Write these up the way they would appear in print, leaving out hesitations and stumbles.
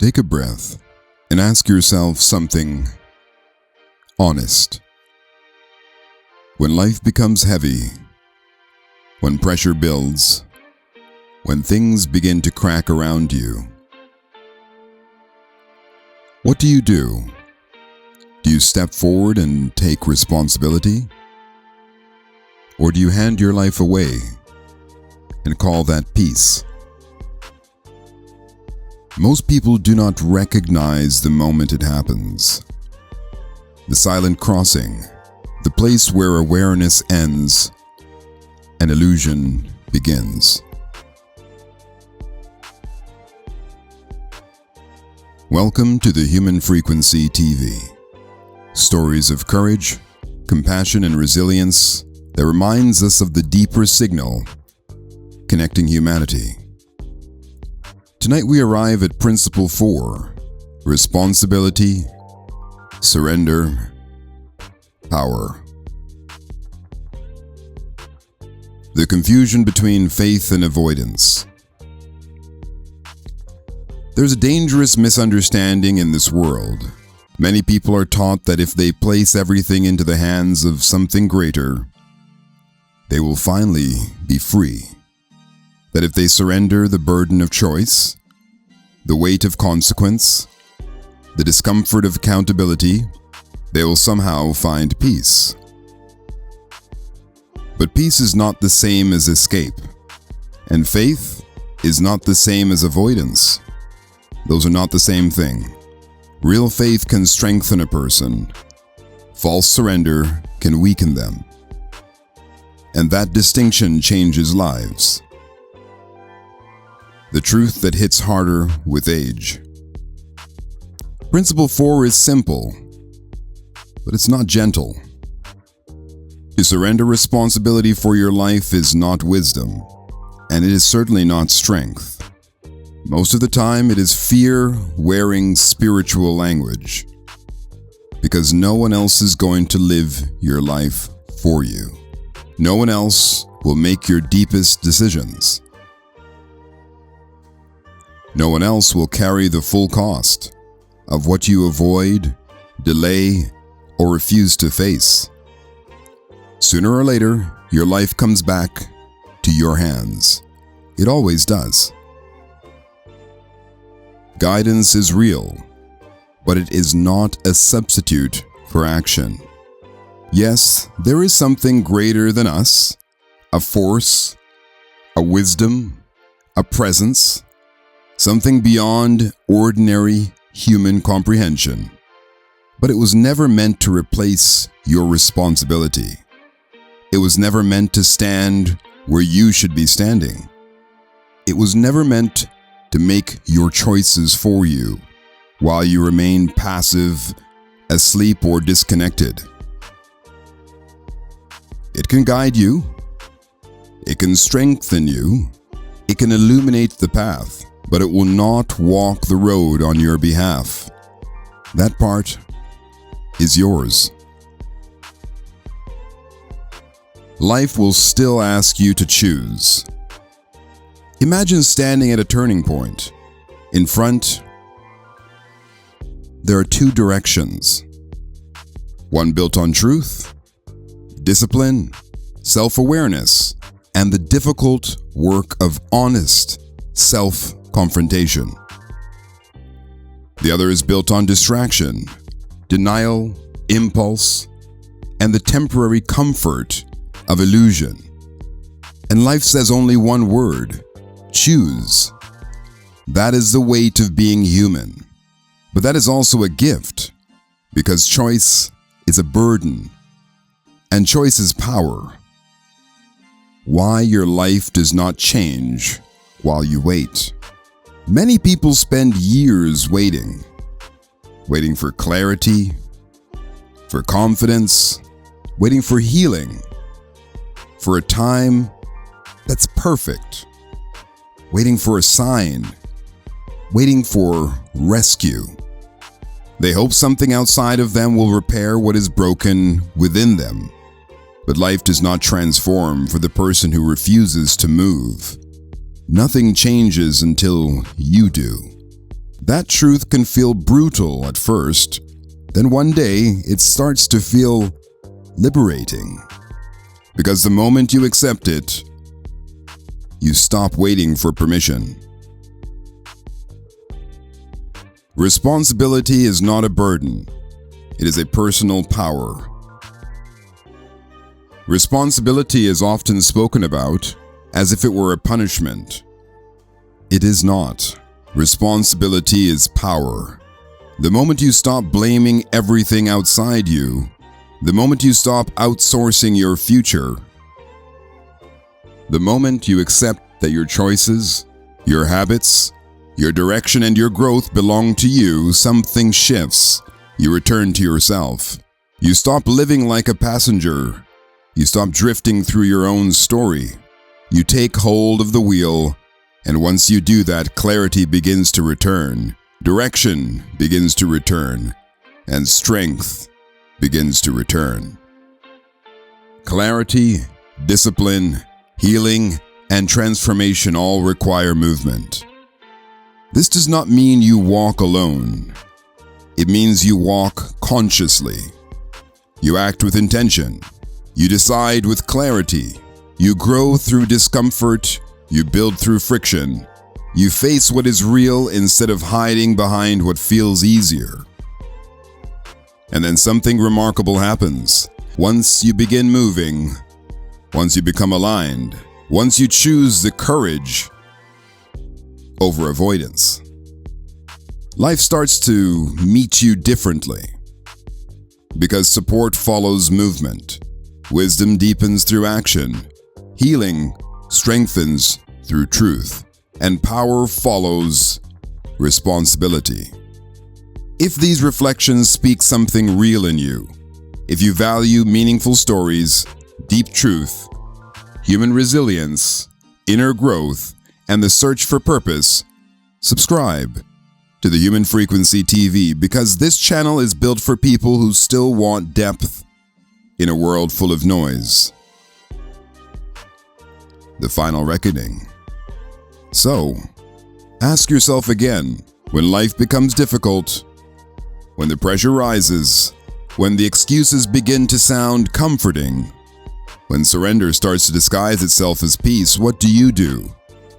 Take a breath and ask yourself something honest. When life becomes heavy, when pressure builds, when things begin to crack around you, what do you do? Do you step forward and take responsibility? Or do you hand your life away and call that peace? Most people do not recognize the moment it happens. The silent crossing, the place where awareness ends and illusion begins. Welcome to the Human Frequency TV. Stories of courage, compassion, and resilience that reminds us of the deeper signal connecting humanity. Tonight we arrive at Principle 4, Responsibility, Surrender, Power. The confusion between faith and avoidance. There's a dangerous misunderstanding in this world. Many people are taught that if they place everything into the hands of something greater, they will finally be free. That if they surrender the burden of choice, the weight of consequence, the discomfort of accountability, they will somehow find peace. But peace is not the same as escape, and faith is not the same as avoidance. Those are not the same thing. Real faith can strengthen a person. False surrender can weaken them. And that distinction changes lives. The truth that hits harder with age. Principle 4 is simple, but it's not gentle. To surrender responsibility for your life is not wisdom, and it is certainly not strength. Most of the time, it is fear wearing spiritual language, because no one else is going to live your life for you. No one else will make your deepest decisions. No one else will carry the full cost of what you avoid, delay, or refuse to face. Sooner or later, your life comes back to your hands. It always does. Guidance is real, but it is not a substitute for action. Yes, there is something greater than us, a force, a wisdom, a presence, something beyond ordinary human comprehension. But it was never meant to replace your responsibility. It was never meant to stand where you should be standing. It was never meant to make your choices for you while you remain passive, asleep, or disconnected. It can guide you. It can strengthen you. It can illuminate the path, but it will not walk the road on your behalf. That part is yours. Life will still ask you to choose. Imagine standing at a turning point. In front, there are two directions. One built on truth, discipline, self-awareness, and the difficult work of honest self-confrontation. The other is built on distraction, denial, impulse, and the temporary comfort of illusion. And life says only one word: choose. That is the weight of being human. But that is also a gift, because choice is a burden, and choice is power. Why your life does not change while you wait. Many people spend years waiting for clarity, for confidence, waiting for healing, for a time that's perfect, waiting for a sign, waiting for rescue. They hope something outside of them will repair what is broken within them. But life does not transform for the person who refuses to move. Nothing changes until you do. That truth can feel brutal at first, then one day it starts to feel liberating. Because the moment you accept it, you stop waiting for permission. Responsibility is not a burden. It is a personal power. Responsibility is often spoken about as if it were a punishment. It is not. Responsibility is power. The moment you stop blaming everything outside you, the moment you stop outsourcing your future, the moment you accept that your choices, your habits, your direction and your growth belong to you, something shifts. You return to yourself. You stop living like a passenger. You stop drifting through your own story. You take hold of the wheel, and once you do that, clarity begins to return, direction begins to return, and strength begins to return. Clarity, discipline, healing, and transformation all require movement. This does not mean you walk alone. It means you walk consciously. You act with intention. You decide with clarity. You grow through discomfort. You build through friction. You face what is real instead of hiding behind what feels easier. And then something remarkable happens. Once you begin moving, once you become aligned, once you choose the courage over avoidance, life starts to meet you differently. Because support follows movement, wisdom deepens through action, healing strengthens through truth, and power follows responsibility. If these reflections speak something real in you, if you value meaningful stories, deep truth, human resilience, inner growth, and the search for purpose, subscribe to the Human Frequency TV, because this channel is built for people who still want depth in a world full of noise. The final reckoning. So, ask yourself again, when life becomes difficult, when the pressure rises, when the excuses begin to sound comforting, when surrender starts to disguise itself as peace, what do? Do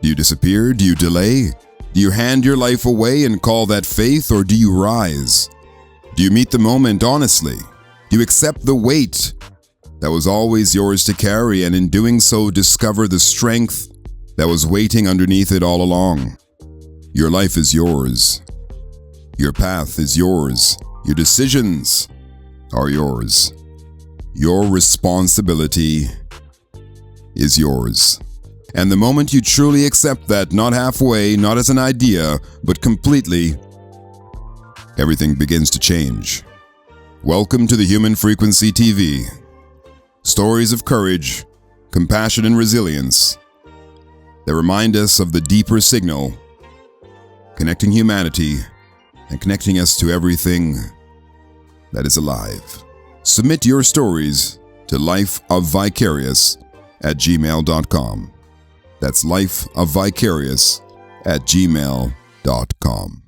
you disappear? Do you delay? Do you hand your life away and call that faith, or do you rise? Do you meet the moment honestly? Do you accept the weight that was always yours to carry, and in doing so discover the strength that was waiting underneath it all along? Your life is yours. Your path is yours. Your decisions are yours. Your responsibility is yours. And the moment you truly accept that, not halfway, not as an idea, but completely, everything begins to change. Welcome to the Human Frequency TV. Stories of courage, compassion, and resilience that remind us of the deeper signal, connecting humanity and connecting us to everything that is alive. Submit your stories to lifeofvicarious@gmail.com. That's lifeofvicarious@gmail.com.